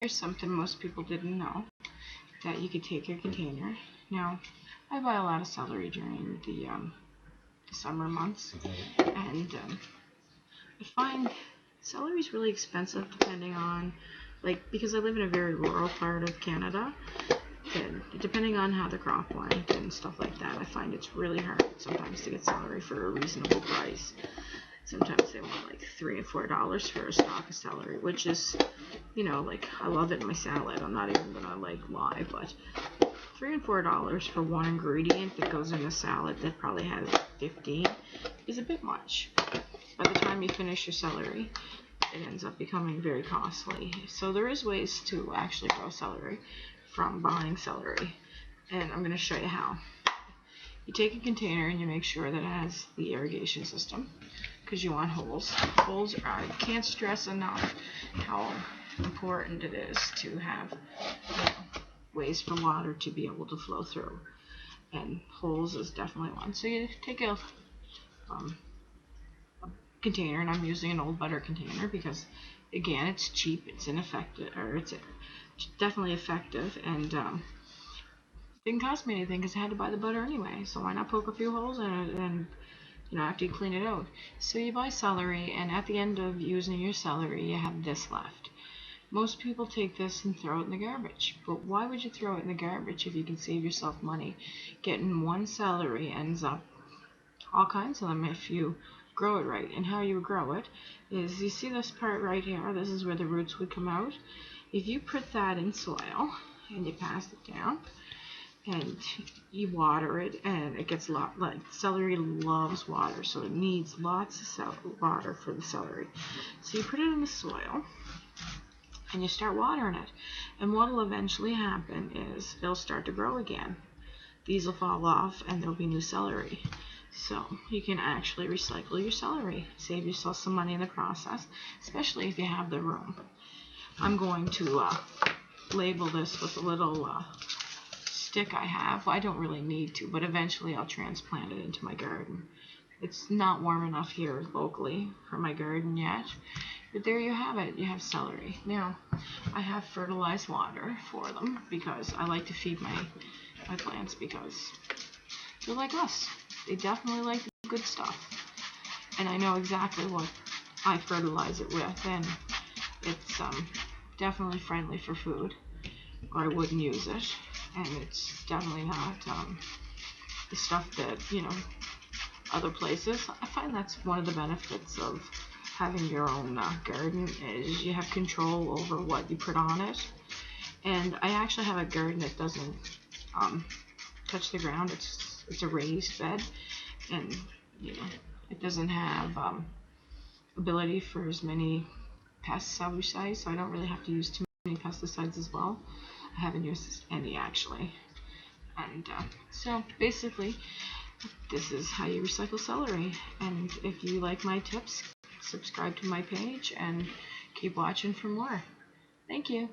Here's something most people didn't know, that you could take your container. Now, I buy a lot of celery during the summer months, and I find celery is really expensive depending on, because I live in a very rural part of Canada, and depending on how the crop went and stuff like that, I find it's really hard sometimes to get celery for a reasonable price. Sometimes they want like $3 and $4 for a stalk of celery, which is, I love it in my salad. I'm not even gonna lie, but $3 and $4 for one ingredient that goes in a salad that probably has 15 is a bit much. By the time you finish your celery, it ends up becoming very costly. So there is ways to actually grow celery from buying celery, and I'm going to show you how. You take a container and you make sure that it has the irrigation system, because you want holes. I can't stress enough how important it is to have ways for water to be able to flow through, and holes is definitely one. So you take a container, and I'm using an old butter container because, again, it's cheap, it's ineffective, or it's definitely effective, and didn't cost me anything because I had to buy the butter anyway. So why not poke a few holes in it and after you clean it out. So you buy celery, and at the end of using your celery, you have this left. Most people take this and throw it in the garbage. But why would you throw it in the garbage if you can save yourself money? Getting one celery ends up all kinds of them if you grow it right. And how you grow it is, you see this part right here, this is where the roots would come out. If you put that in soil and you pass it down and you water it, and it gets celery loves water, so it needs lots of water for the celery. So you put it in the soil and you start watering it, and what will eventually happen is it'll start to grow again. These will fall off and there'll be new celery. So you can actually recycle your celery, save yourself some money in the process, especially if you have the room. I'm going to label this with a little stick I have. Well, I don't really need to, but eventually I'll transplant it into my garden. It's not warm enough here locally for my garden yet, but there you have it. You have celery. Now, I have fertilized water for them because I like to feed my plants, because they're like us. They definitely like the good stuff. And I know exactly what I fertilize it with, and it's definitely friendly for food, or I wouldn't use it. And it's definitely not the stuff that, other places. I find that's one of the benefits of having your own garden, is you have control over what you put on it. And I actually have a garden that doesn't touch the ground. It's a raised bed, and it doesn't have ability for as many pests, I would say, so I don't really have to use too many pesticides as well. I haven't used any actually. And so basically, this is how you recycle celery. And if you like my tips, subscribe to my page and keep watching for more. Thank you.